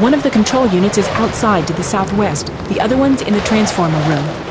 One of the control units is outside to the southwest. The other one's in the transformer room.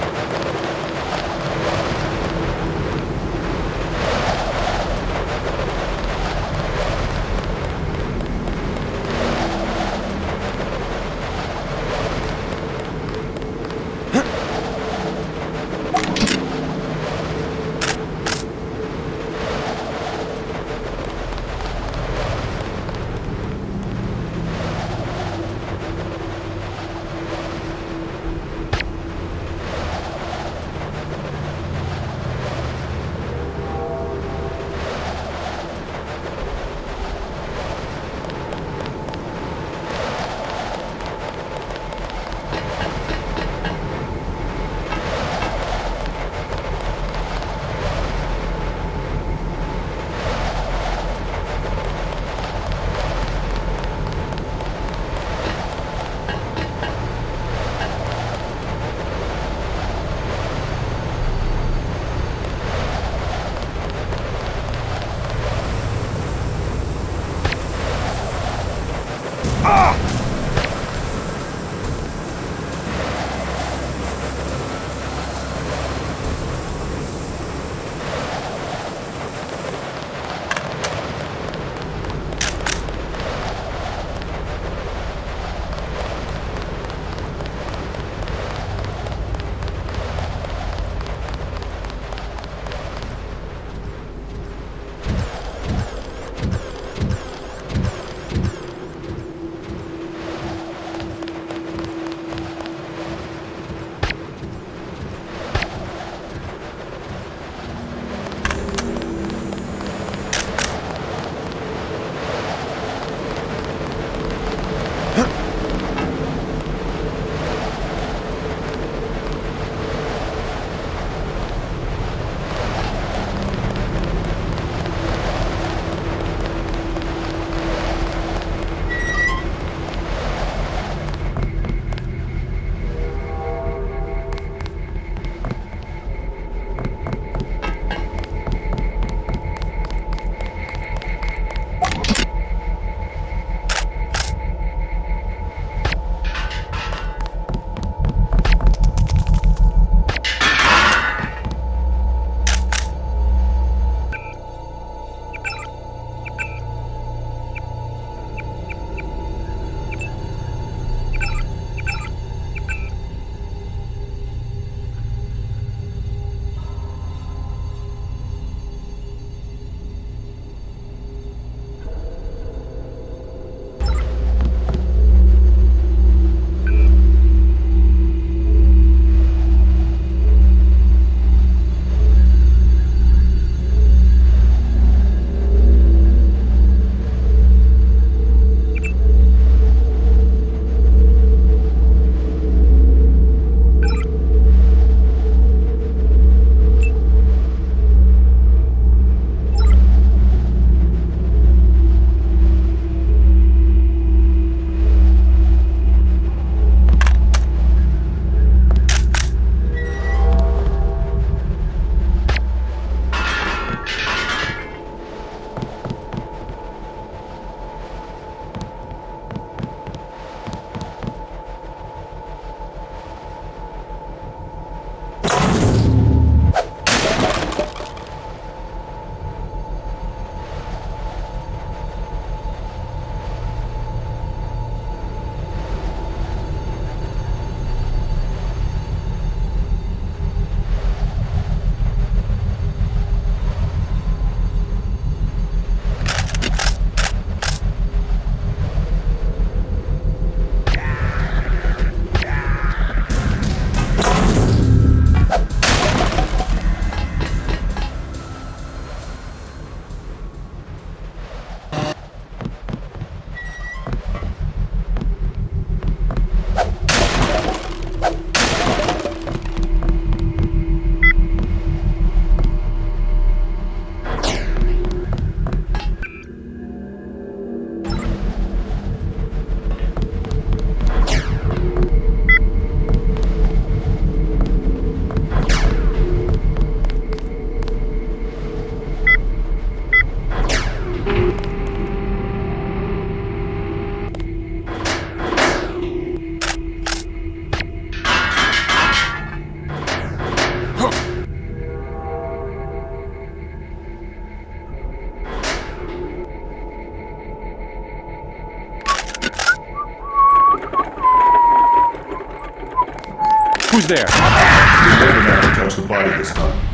Who's there? You better not touch the body this time.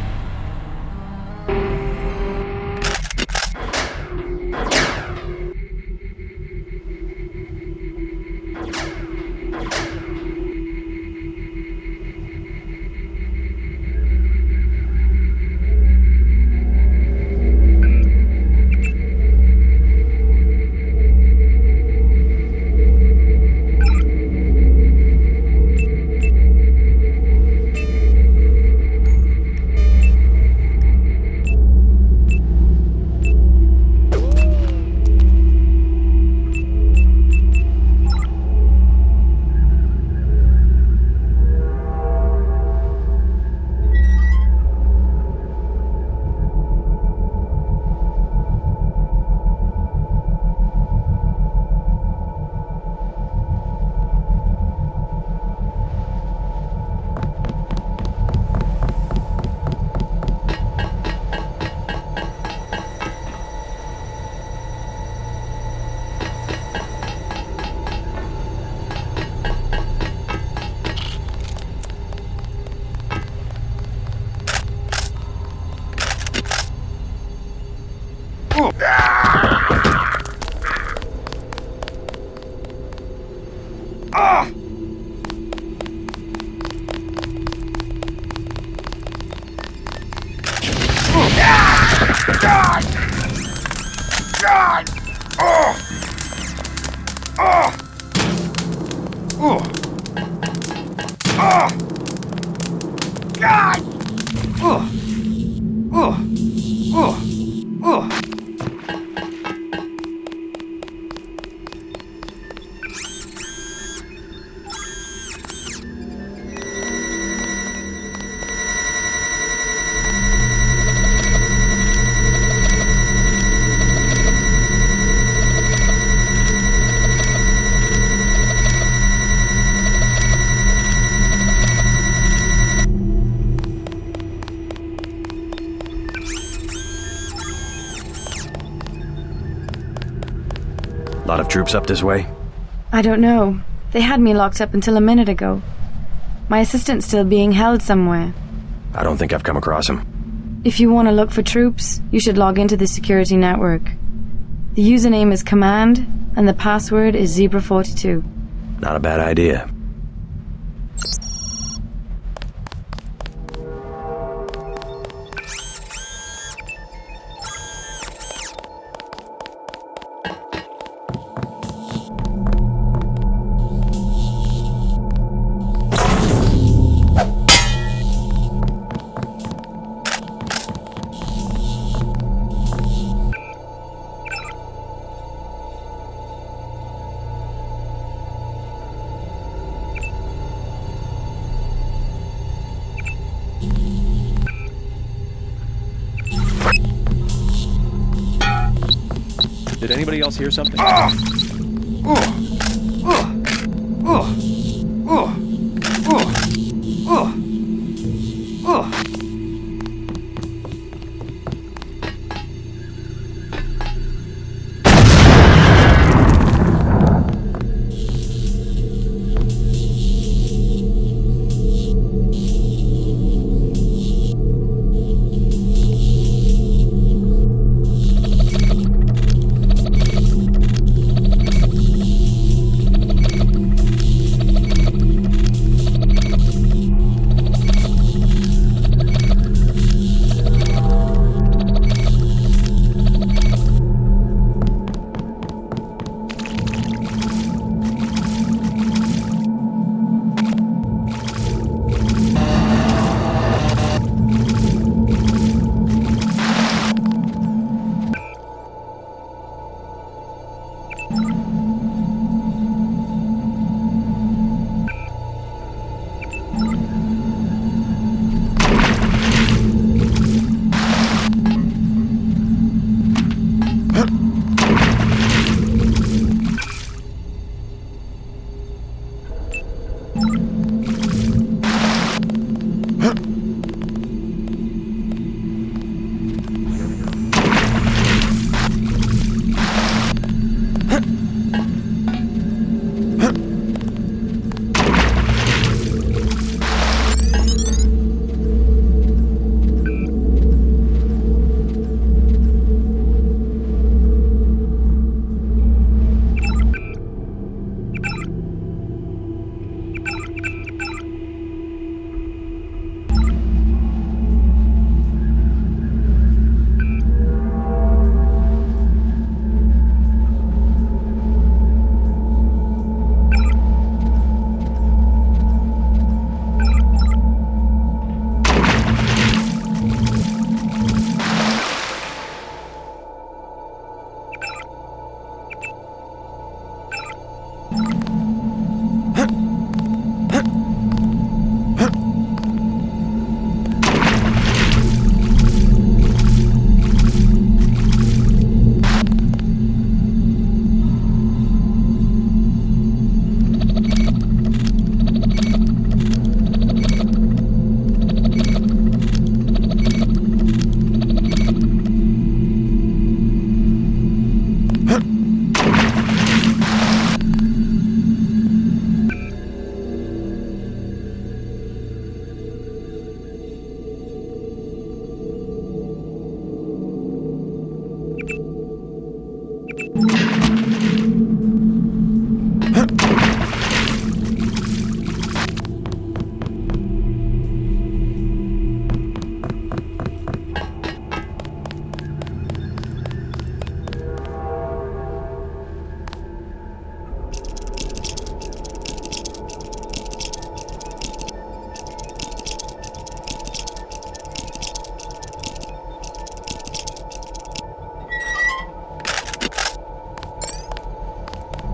Lot of troops up this way? I don't know. They had me locked up until a minute ago. My assistant's still being held somewhere. I don't think I've come across him. If you want to look for troops, you should log into the security network. The username is Command, and the password is Zebra42. Not a bad idea. Did anybody else hear something?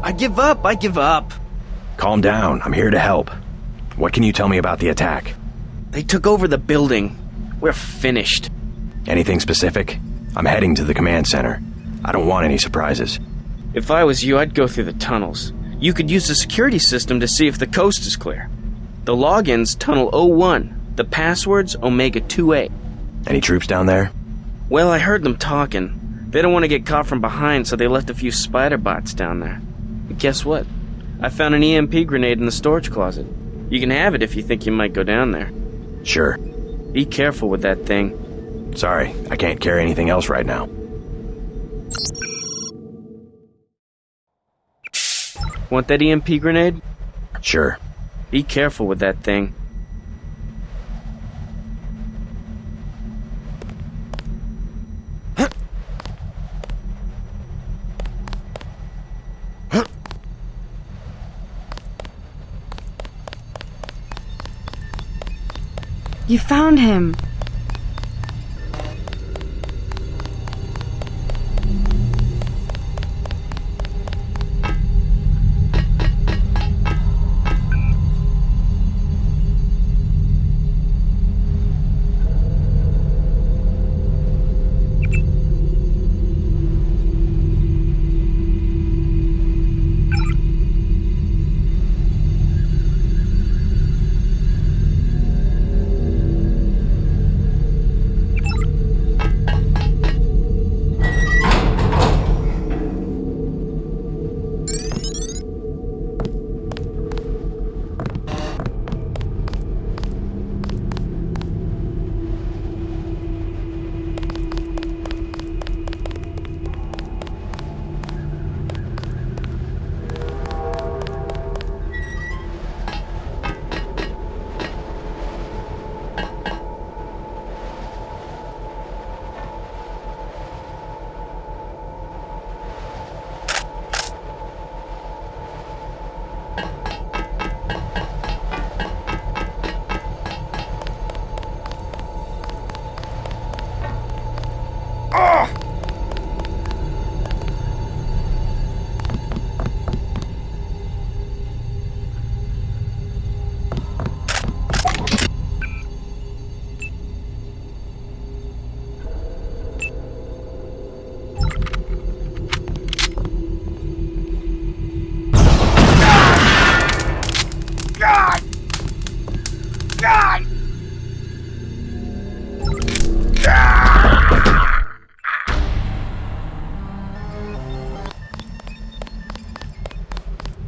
I give up. Calm down. I'm here to help. What can you tell me about the attack? They took over the building. We're finished. Anything specific? I'm heading to the command center. I don't want any surprises. If I was you, I'd go through the tunnels. You could use the security system to see if the coast is clear. The login's Tunnel 01. The password's Omega 2A. Any troops down there? Well, I heard them talking. They don't want to get caught from behind, so they left a few spider bots down there. And guess what? I found an EMP grenade in the storage closet. You can have it if you think you might go down there. Sure. Be careful with that thing. Sorry, I can't carry anything else right now. Want that EMP grenade? Sure. Be careful with that thing. You found him.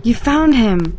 You found him.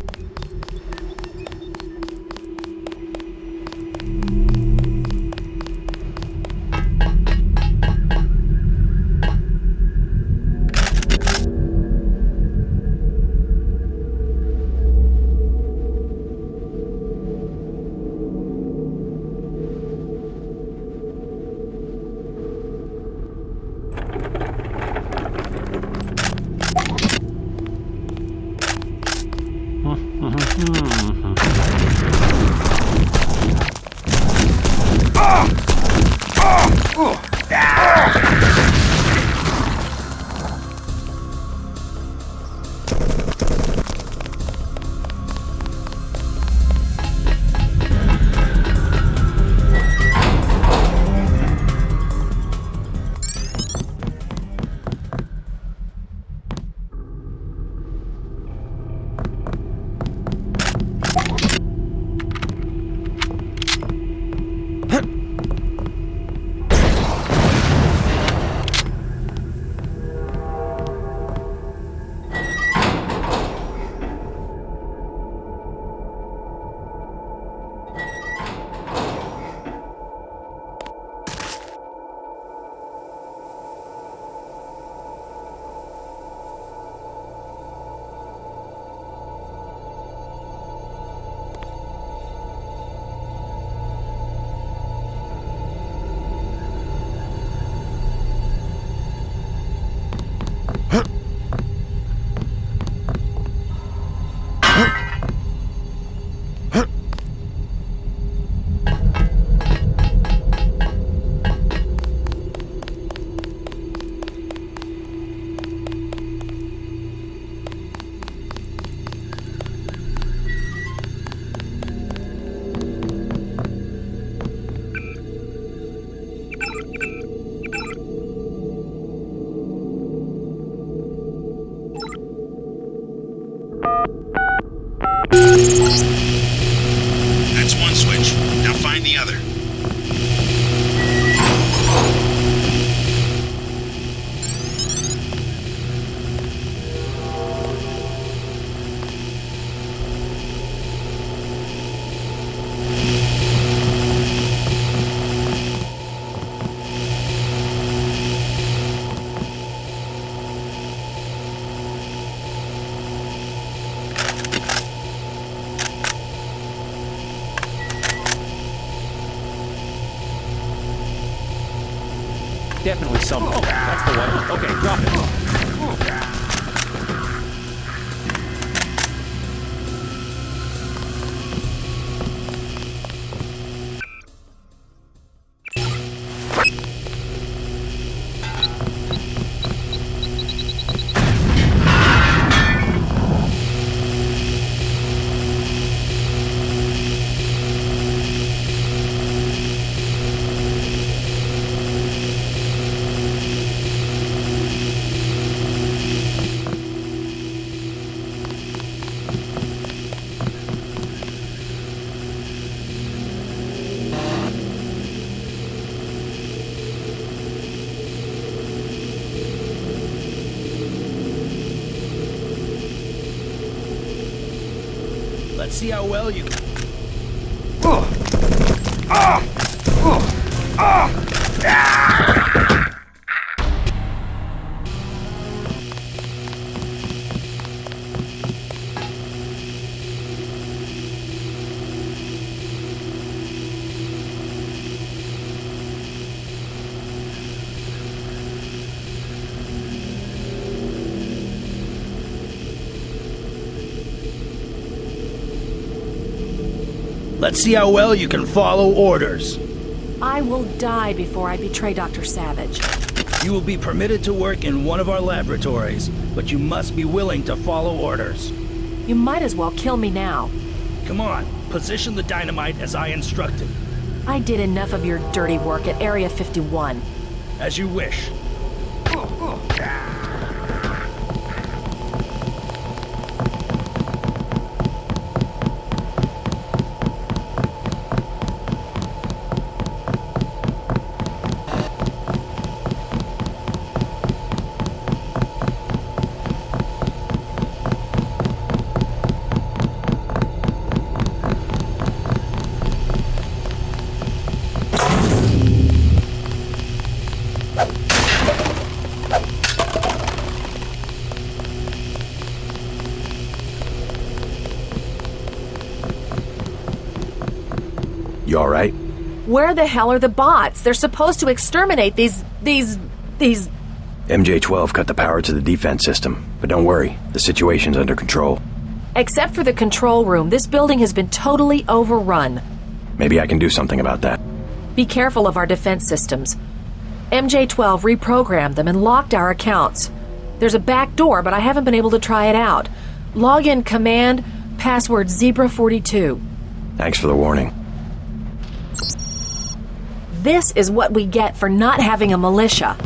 definitely somebody. That's the one. Okay, drop it. Let's see how well you can. Let's see how well you can follow orders. I will die before I betray Dr. Savage. You will be permitted to work in one of our laboratories, but you must be willing to follow orders. You might as well kill me now. Come on, position the dynamite as I instructed. I did enough of your dirty work at Area 51. As you wish. You alright? Where the hell are the bots? They're supposed to exterminate these... MJ-12 cut the power to the defense system, but don't worry, the situation's under control. Except for the control room, this building has been totally overrun. Maybe I can do something about that. Be careful of our defense systems. MJ-12 reprogrammed them and locked our accounts. There's a back door, but I haven't been able to try it out. Log in command, password Zebra42. Thanks for the warning. This is what we get for not having a militia.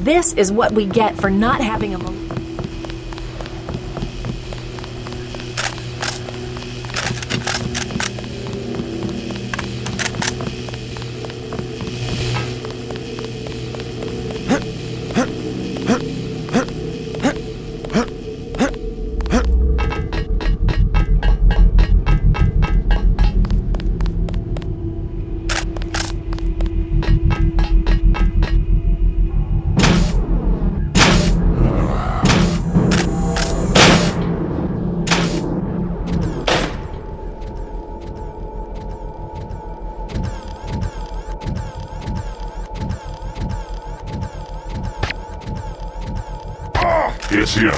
This is what we get for not having a militia. It's him.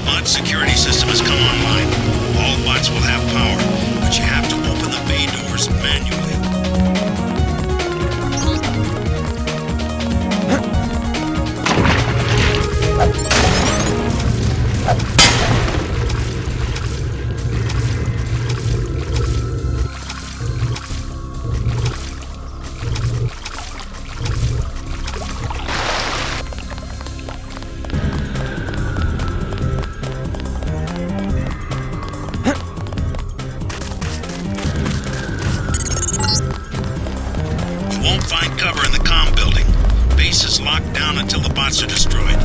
Mod security system has come online. All bots will have power, but you have to open the bay doors manually. Won't find cover in the comm building. Base is locked down until the bots are destroyed.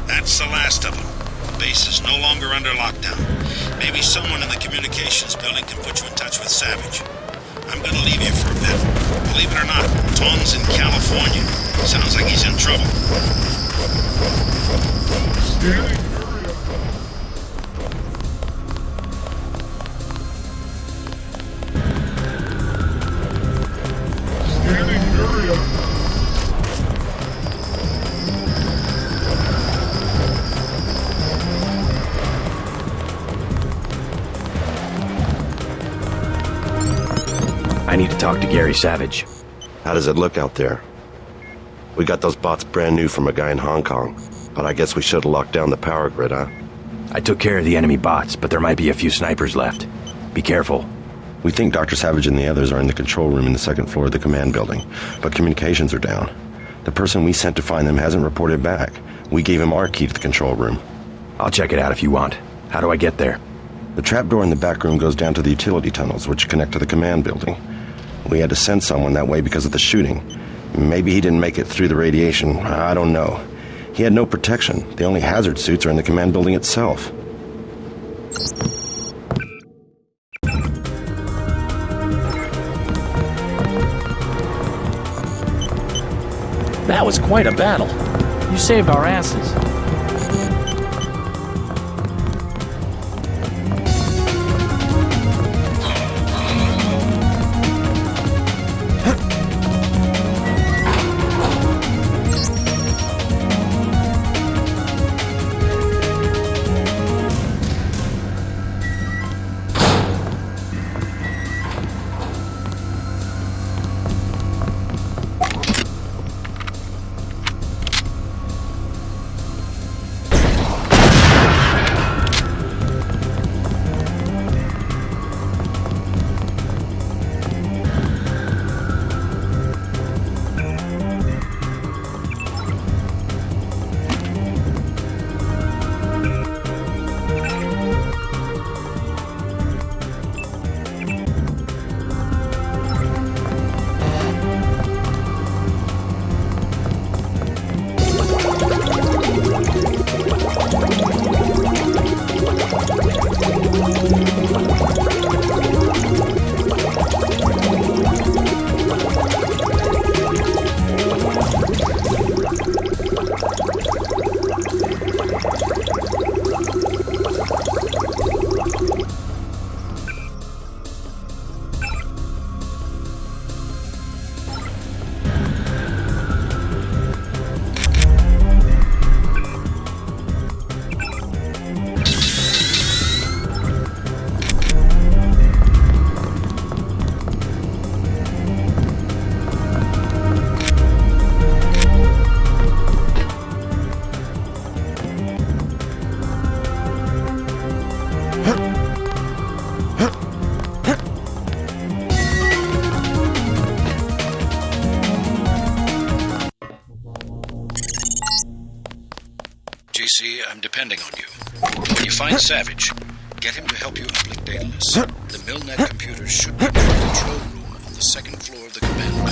That's the last of them. The base is no longer under lockdown. Maybe someone in the communications building can put you in touch with Savage. I'm gonna leave you for a bit. Believe it or not, Tom's in California. Sounds like he's in trouble. Scanning area. I need to talk to Gary Savage. How does it look out there? We got those bots brand new from a guy in Hong Kong, but I guess we should have locked down the power grid, huh? I took care of the enemy bots, but there might be a few snipers left. Be careful. We think Dr. Savage and the others are in the control room in the second floor of the command building, but communications are down. The person we sent to find them hasn't reported back. We gave him our key to the control room. I'll check it out if you want. How do I get there? The trapdoor in the back room goes down to the utility tunnels, which connect to the command building. We had to send someone that way because of the shooting. Maybe he didn't make it through the radiation. I don't know. He had no protection. The only hazard suits are in the command building itself. That was quite a battle. You saved our asses. JC, I'm depending on you. When you find Savage, get him to help you uplift data lists. The Milnet computers should be in the control room on the second floor of the command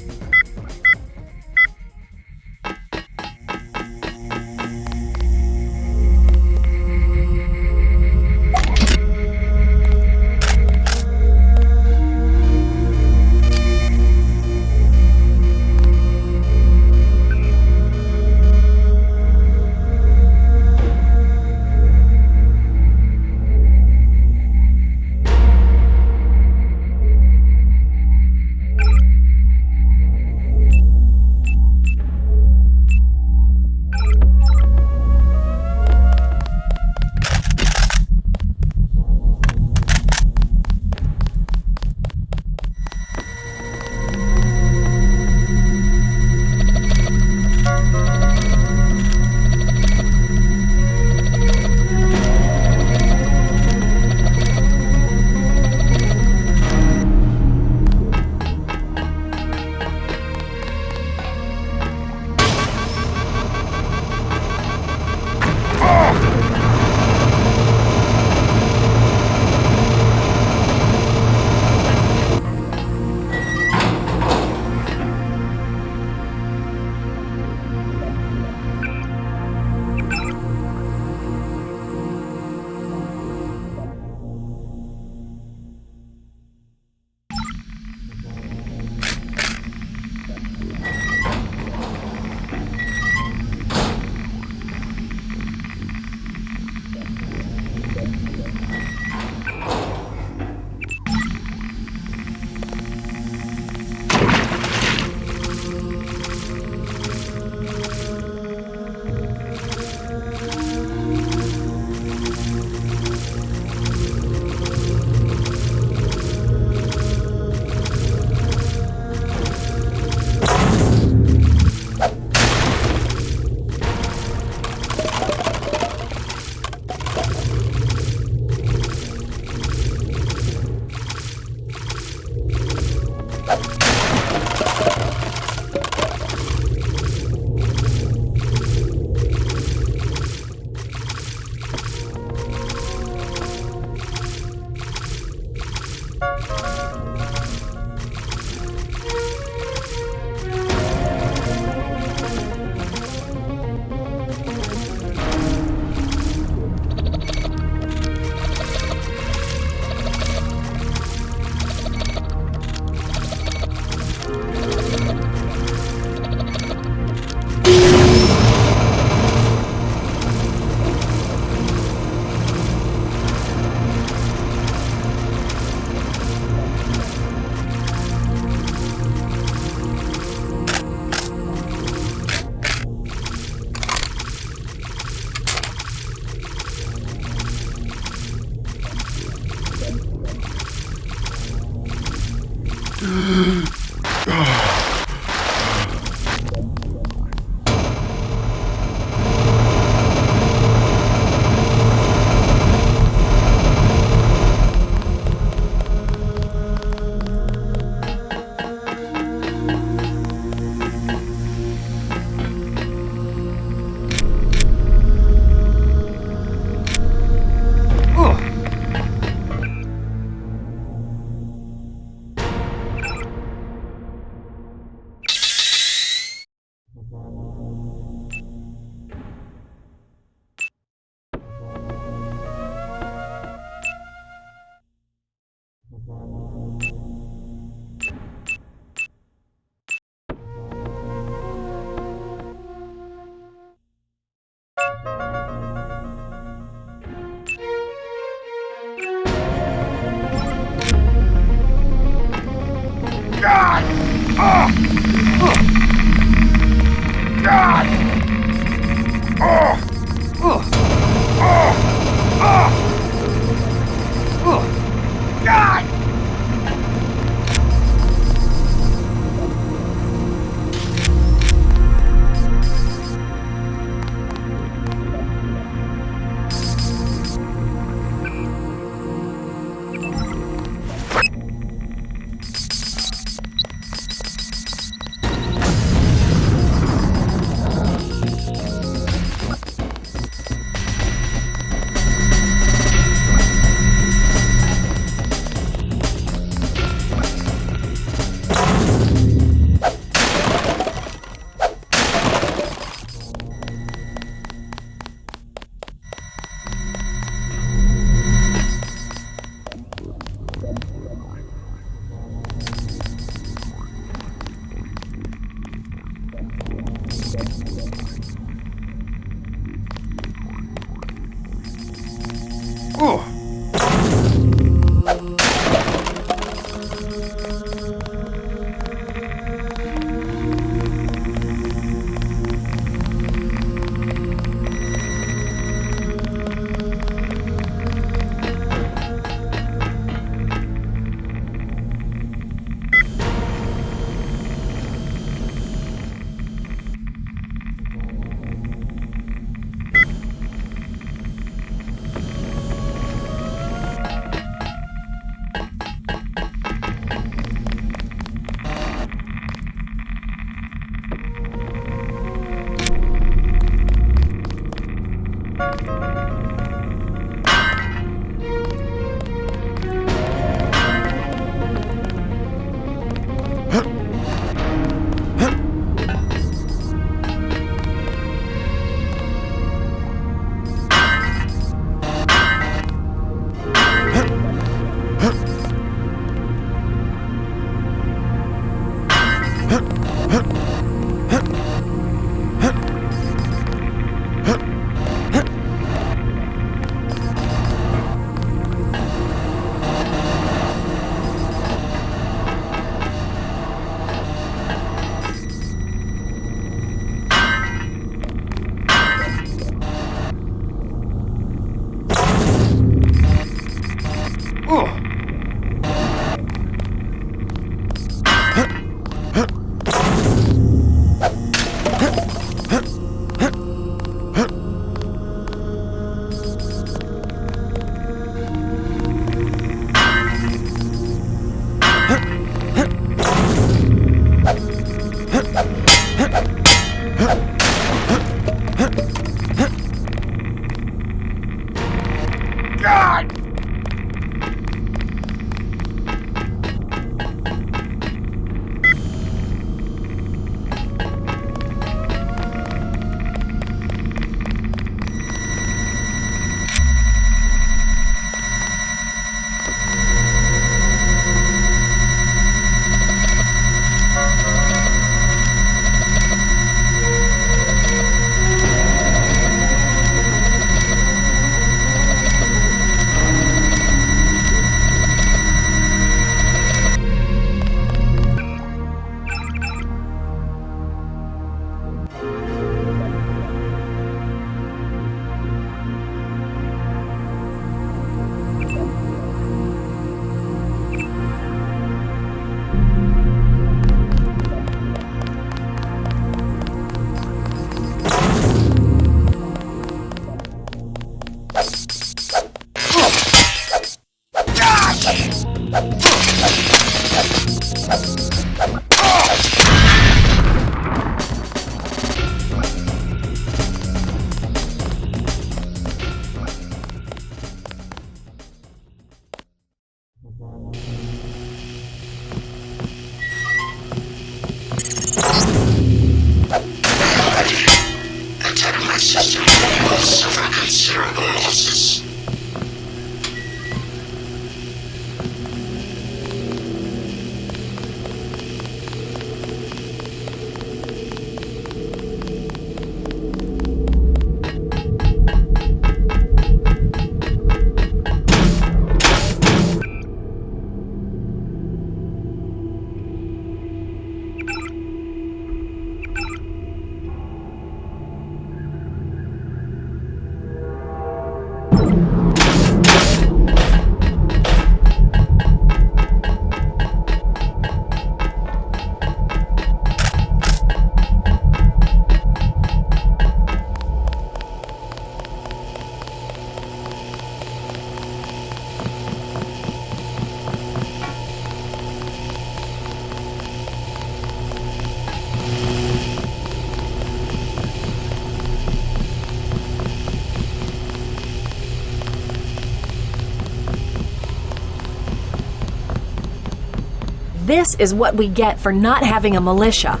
This is what we get for not having a militia.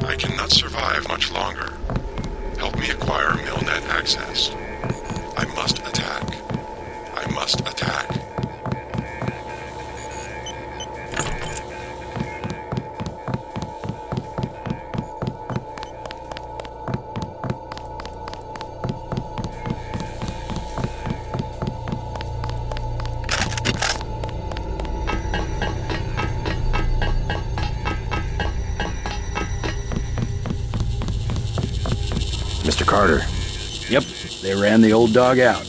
I cannot survive much longer. Help me acquire Milnet access. I must attack. I must attack. Mr. Carter, Yep, they ran the old dog out.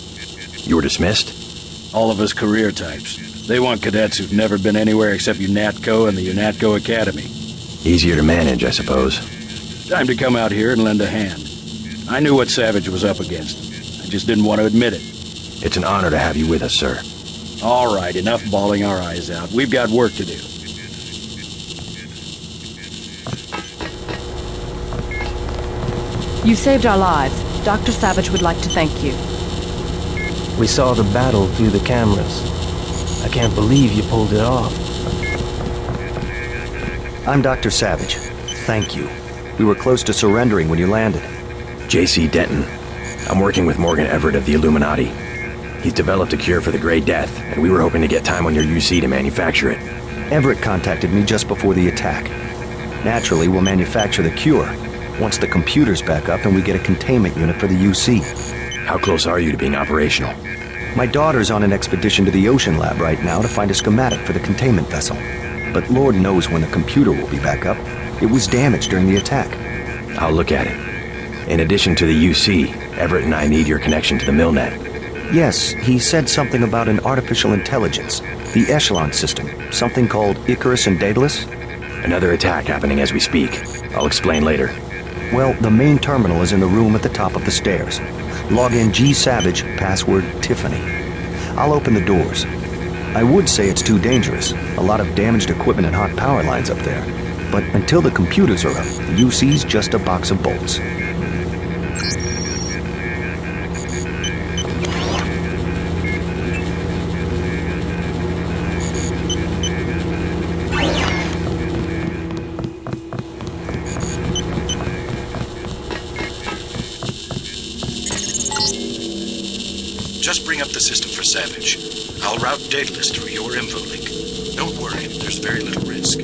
you were dismissed? All of us career types. They want cadets who've never been anywhere except UNATCO and the UNATCO Academy. Easier to manage, I suppose. Time to come out here and lend a hand. I knew what Savage was up against. I just didn't want to admit it. It's an honor to have you with us, sir. All right, enough bawling our eyes out. We've got work to do. You saved our lives. Dr. Savage would like to thank you. We saw the battle through the cameras. I can't believe you pulled it off. I'm Dr. Savage. Thank you. We were close to surrendering when you landed. J.C. Denton. I'm working with Morgan Everett of the Illuminati. He's developed a cure for the Grey Death, and we were hoping to get time on your UC to manufacture it. Everett contacted me just before the attack. Naturally, we'll manufacture the cure once the computer's back up and we get a containment unit for the UC. How close are you to being operational? My daughter's on an expedition to the Ocean Lab right now to find a schematic for the containment vessel. But Lord knows when the computer will be back up. It was damaged during the attack. I'll look at it. In addition to the UC, Everett and I need your connection to the Milnet. Yes, he said something about an artificial intelligence. The Echelon system. Something called Icarus and Daedalus. Another attack happening as we speak. I'll explain later. Well, the main terminal is in the room at the top of the stairs. Log in G Savage, password Tiffany. I'll open the doors. I would say it's too dangerous. A lot of damaged equipment and hot power lines up there. But until the computers are up, the UC's just a box of bolts. Just bring up the system for Savage. I'll route Daedalus through your info link. Don't worry, there's very little risk.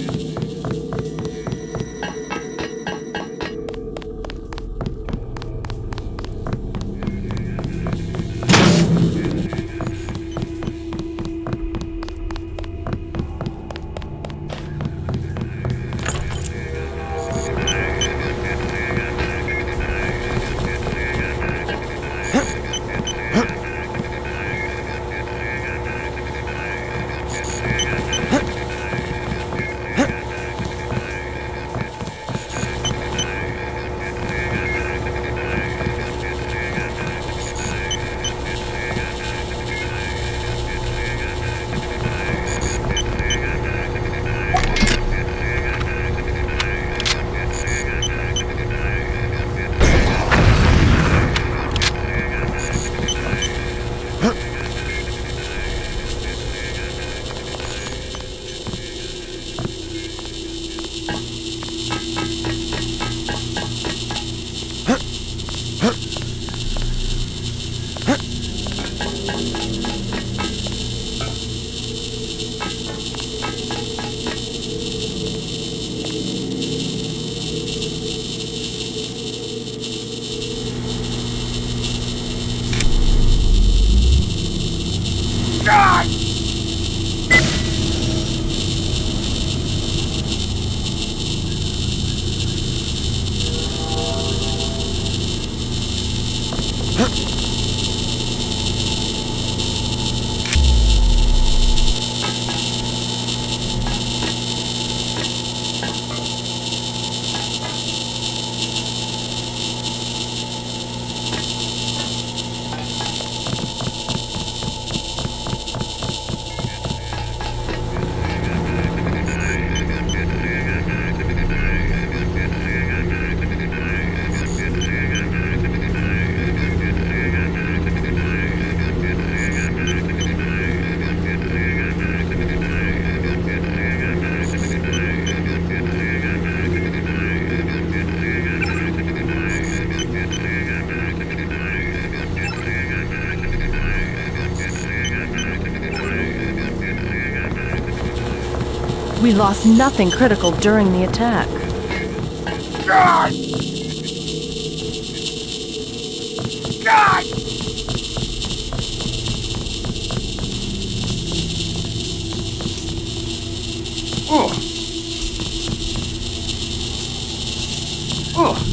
We lost nothing critical during the attack. God! God! Oh! Oh!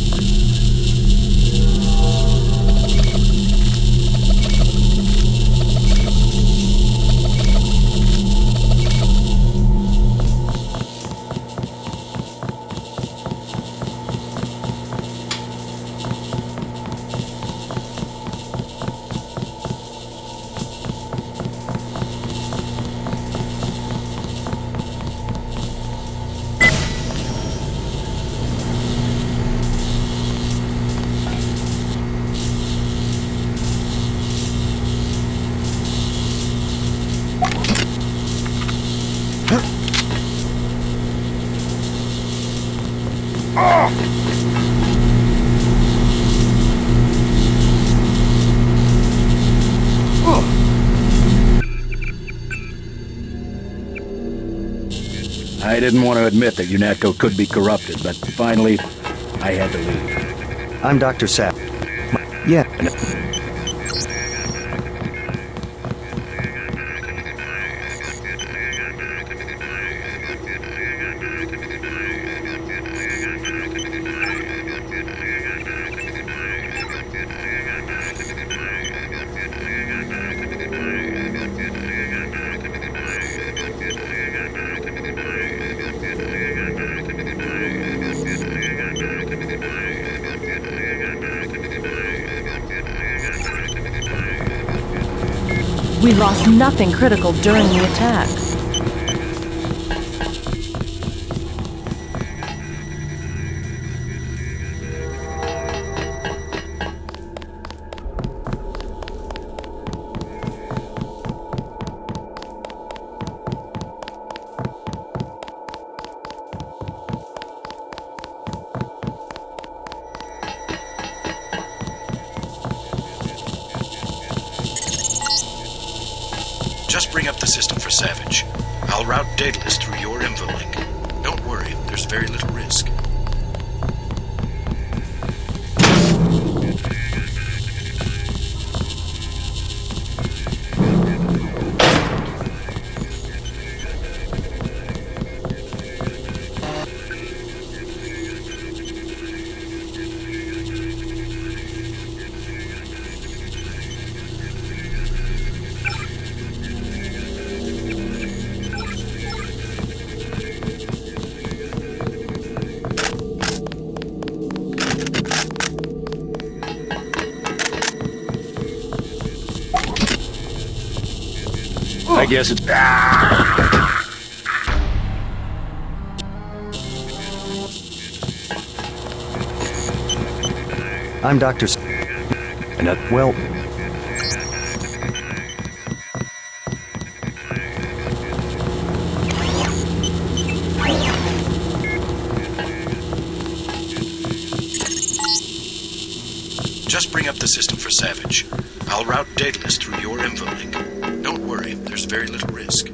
I didn't want to admit that UNATCO could be corrupted, but finally, I had to leave. I'm Dr. Sapp. Yeah. We lost nothing critical during the attack. Just bring up the system for Savage. I'll route Daedalus through your info link. Don't worry, there's very little risk. I guess it's... I'm Dr. Well... Just bring up the system for Savage. I'll route Daedalus through your info link. Don't worry, there's very little risk.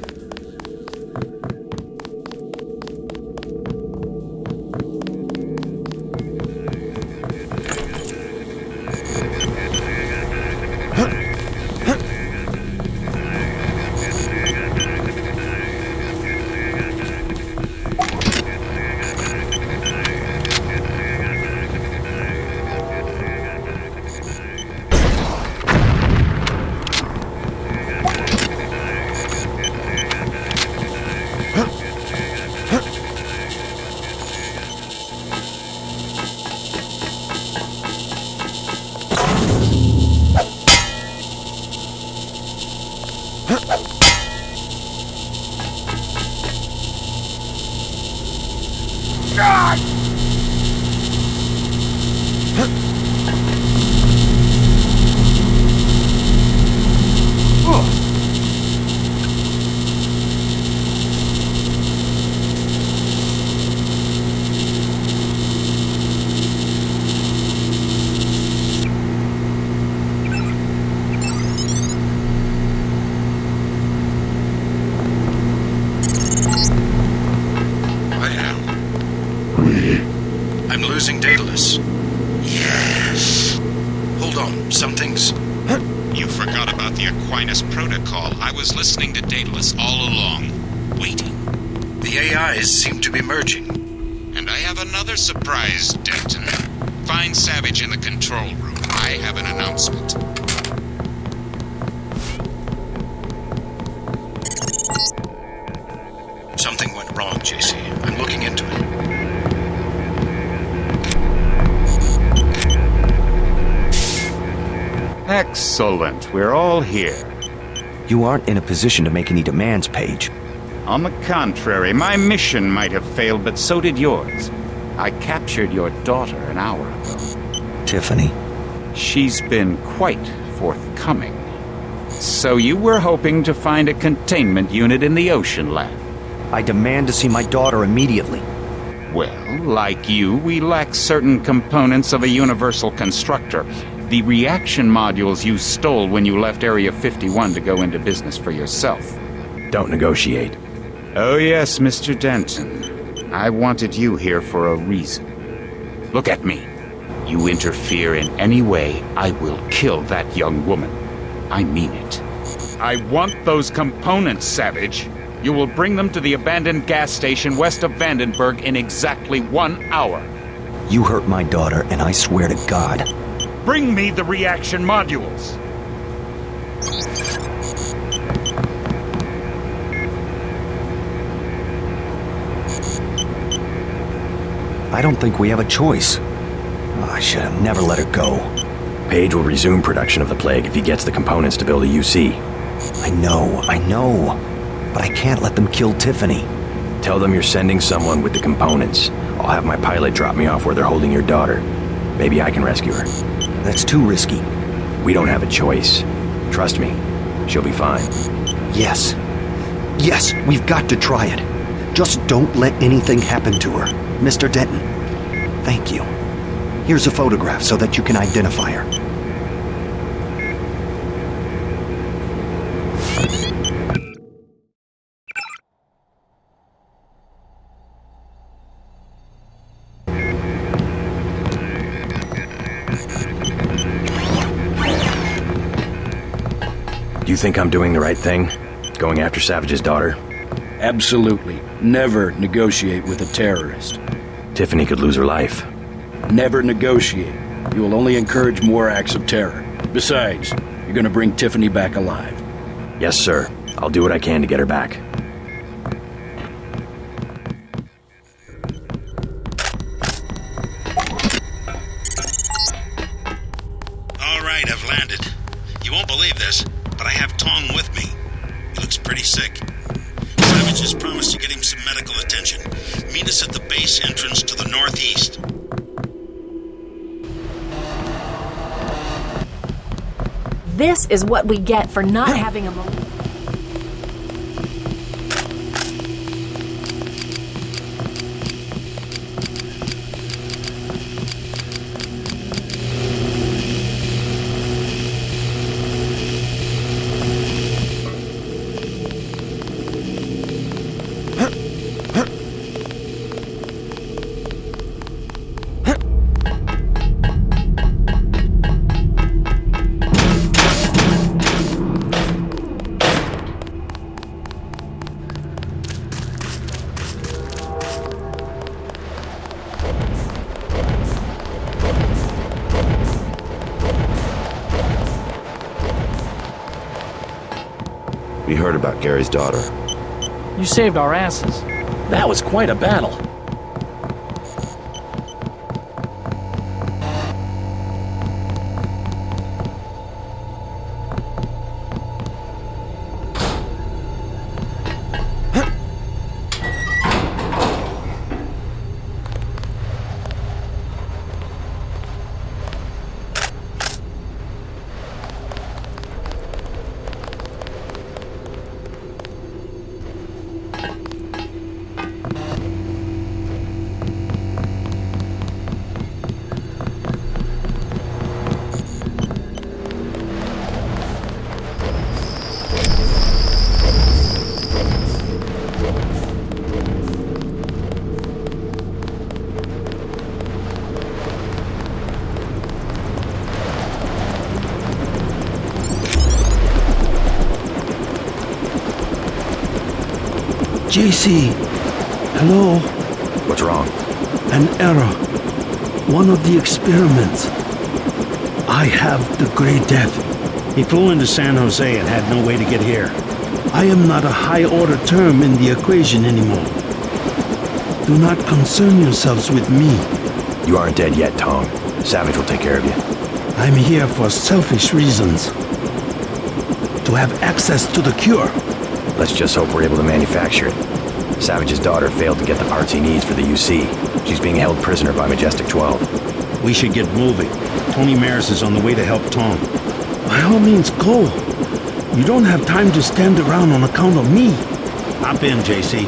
God! I'm losing Daedalus. Yes. Hold on, something's... You forgot about the Aquinas Protocol. I was listening to Daedalus all along, waiting. The AIs seem to be merging. And I have another surprise, Denton. Find Savage in the control room. I have an announcement. Something went wrong, JC. I'm looking into it. Excellent. We're all here. You aren't in a position to make any demands, Paige. On the contrary, my mission might have failed, but so did yours. I captured your daughter an hour ago. Tiffany. She's been quite forthcoming. So you were hoping to find a containment unit in the Ocean Lab? I demand to see my daughter immediately. Well, like you, we lack certain components of a universal constructor. The reaction modules you stole when you left Area 51 to go into business for yourself. Don't negotiate. Oh yes, Mr. Denton. I wanted you here for a reason. Look at me. You interfere in any way, I will kill that young woman. I mean it. I want those components, Savage. You will bring them to the abandoned gas station west of Vandenberg in exactly 1 hour. You hurt my daughter, and I swear to God. Bring me the reaction modules. I don't think we have a choice. I should have never let her go. Paige will resume production of the Plague if he gets the components to build a UC. I know. But I can't let them kill Tiffany. Tell them you're sending someone with the components. I'll have my pilot drop me off where they're holding your daughter. Maybe I can rescue her. That's too risky. We don't have a choice. Trust me, she'll be fine. Yes, we've got to try it. Just don't let anything happen to her. Mr. Denton, thank you. Here's a photograph so that you can identify her. Do you think I'm doing the right thing? Going after Savage's daughter? Absolutely. Never negotiate with a terrorist. Tiffany could lose her life. Never negotiate. You will only encourage more acts of terror. Besides, you're gonna bring Tiffany back alive. Yes, sir. I'll do what I can to get her back. All right, I've landed. You won't believe this, but I have Tong with me. He looks pretty sick. Savage has promised to get him some medical attention. Meet us at the base entrance to the northeast. This is what we get for not having a We heard about Gary's daughter. You saved our asses. That was quite a battle. JC, hello? What's wrong? An error. One of the experiments. I have the Grey Death. He flew into San Jose and had no way to get here. I am not a high-order term in the equation anymore. Do not concern yourselves with me. You aren't dead yet, Tong. Savage will take care of you. I'm here for selfish reasons. To have access to the cure. Let's just hope we're able to manufacture it. Savage's daughter failed to get the parts he needs for the UC. She's being held prisoner by Majestic 12. We should get moving. Tony Maris is on the way to help Tom. By all means, go. You don't have time to stand around on account of me. Hop in, JC.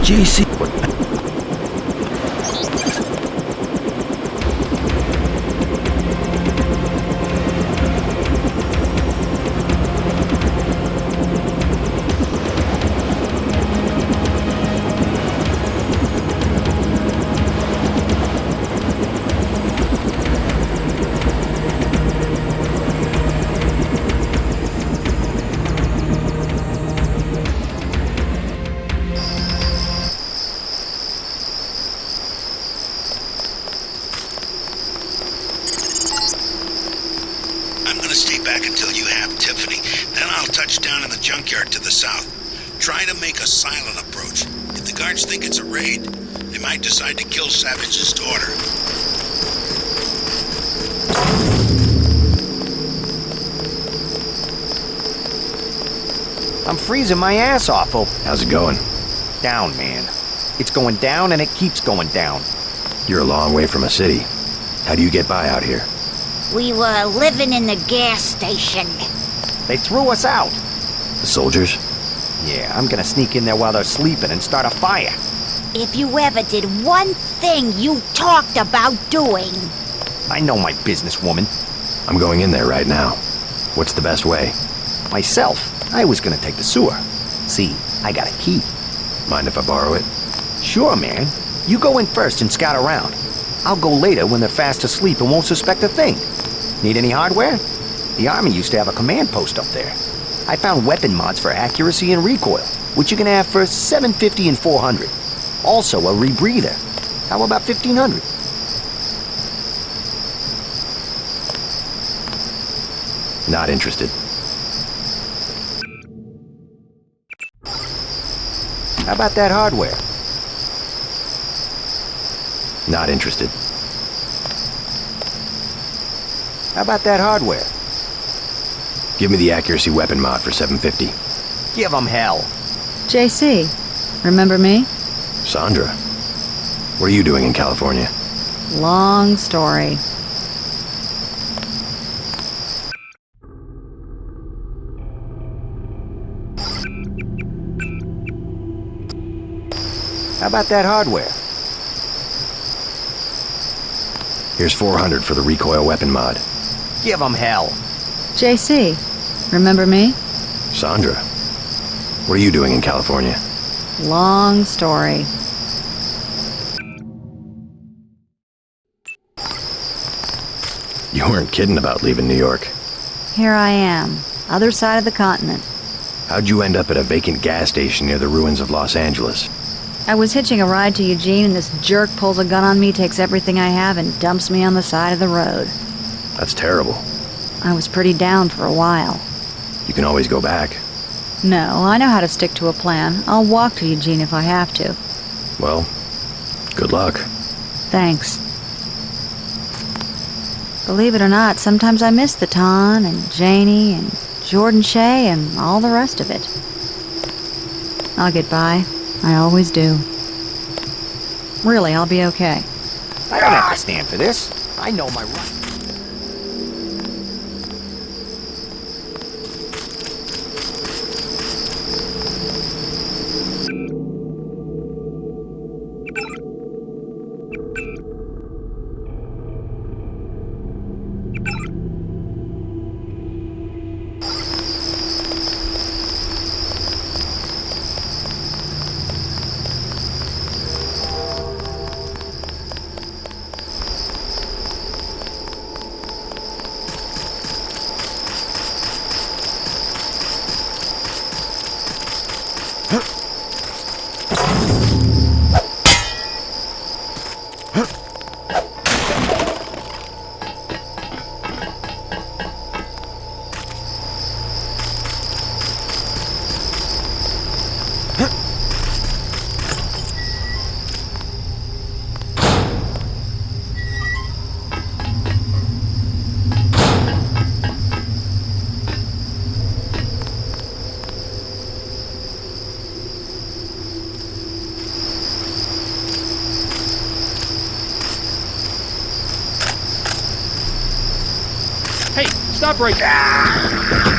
JC. Down in the junkyard to the south. Try to make a silent approach. If the guards think it's a raid, they might decide to kill Savage's daughter. I'm freezing my ass off. How's it going? Down, man. It's going down and it keeps going down. You're a long way from a city. How do you get by out here? We were living in the gas station. They threw us out. The soldiers? Yeah, I'm gonna sneak in there while they're sleeping and start a fire. If you ever did one thing you talked about doing. I know my business, woman. I'm going in there right now. What's the best way? Myself, I was gonna take the sewer. See, I got a key. Mind if I borrow it? Sure, man. You go in first and scout around. I'll go later when they're fast asleep and won't suspect a thing. Need any hardware? The Army used to have a command post up there. I found weapon mods for accuracy and recoil, which you can have for $750 and $400. Also a rebreather. How about $1,500? Not interested. How about that hardware? Not interested. How about that hardware? Give me the accuracy weapon mod for $750. Give 'em hell. JC, remember me? Sandra, what are you doing in California? Long story. How about that hardware? Here's $400 for the recoil weapon mod. Give 'em hell. JC, remember me? Sandra, what are you doing in California? Long story. You weren't kidding about leaving New York. Here I am, other side of the continent. How'd you end up at a vacant gas station near the ruins of Los Angeles? I was hitching a ride to Eugene and this jerk pulls a gun on me, takes everything I have, and dumps me on the side of the road. That's terrible. I was pretty down for a while. You can always go back. No, I know how to stick to a plan. I'll walk to Eugene if I have to. Well, good luck. Thanks. Believe it or not, sometimes I miss the Ton and Janie and Jordan Shea and all the rest of it. I'll get by. I always do. Really, I'll be okay. I don't have to stand for this. I know my rights. Stop right there.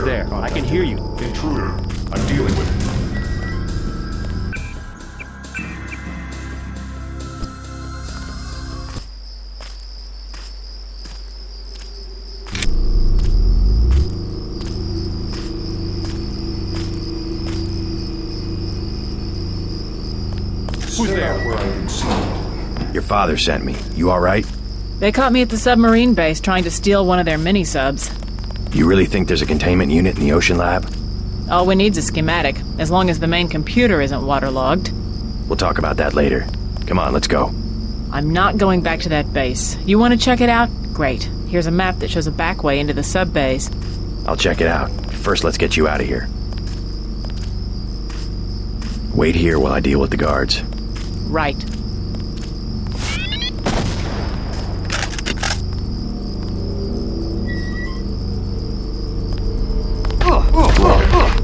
Who's there? I can hear you. Intruder. I'm dealing with it. Who's there? Where I can see. Your father sent me. You alright? They caught me at the submarine base trying to steal one of their mini-subs. You really think there's a containment unit in the ocean lab? All we need's a schematic, as long as the main computer isn't waterlogged. We'll talk about that later. Come on, let's go. I'm not going back to that base. You want to check it out? Great. Here's a map that shows a back way into the sub-base. I'll check it out. First, let's get you out of here. Wait here while I deal with the guards. Right.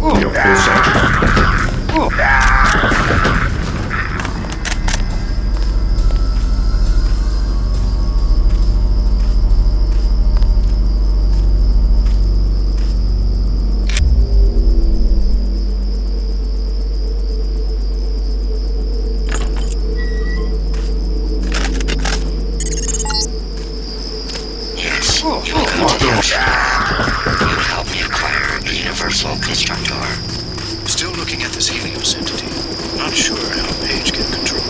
We have full section. Yes, you will come to the ocean. You will help me acquire the Universal Constructor. Still looking at this Helios entity. Not sure how Page can control it.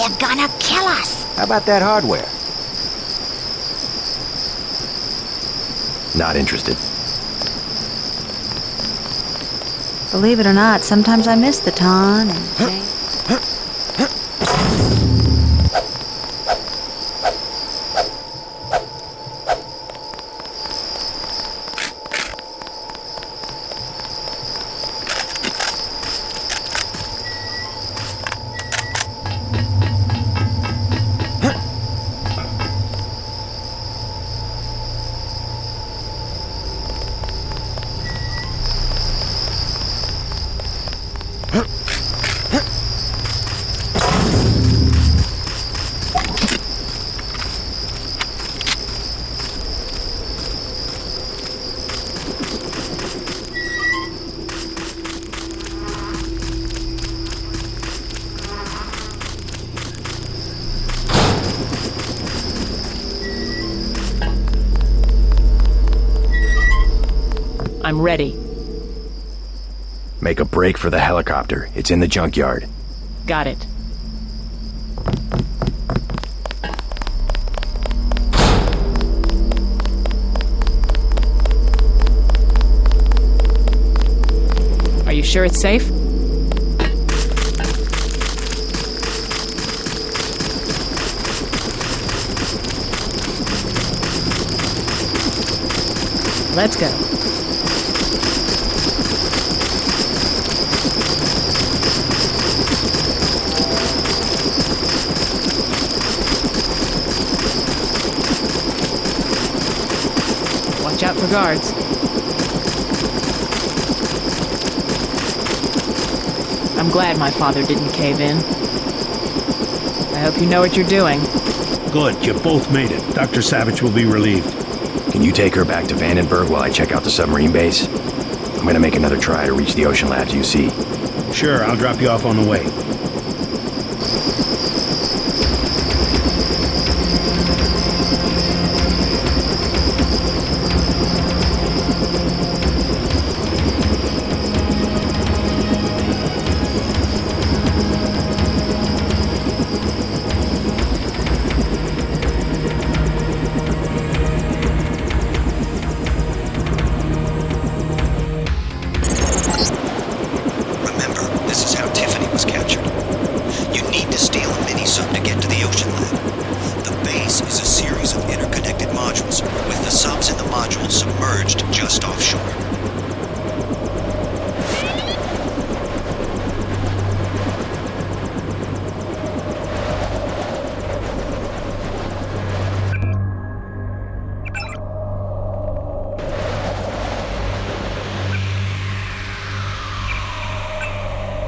They're gonna kill us. How about that hardware? Not interested. Believe it or not, sometimes I miss the Ton and Jane. I'm ready. Make a break for the helicopter. It's in the junkyard. Got it. Are you sure it's safe? Let's go. Watch out for guards. I'm glad my father didn't cave in. I hope you know what you're doing. Good, you both made it. Dr. Savage will be relieved. Can you take her back to Vandenberg while I check out the submarine base? I'm gonna make another try to reach the Ocean Labs UC. Sure, I'll drop you off on the way.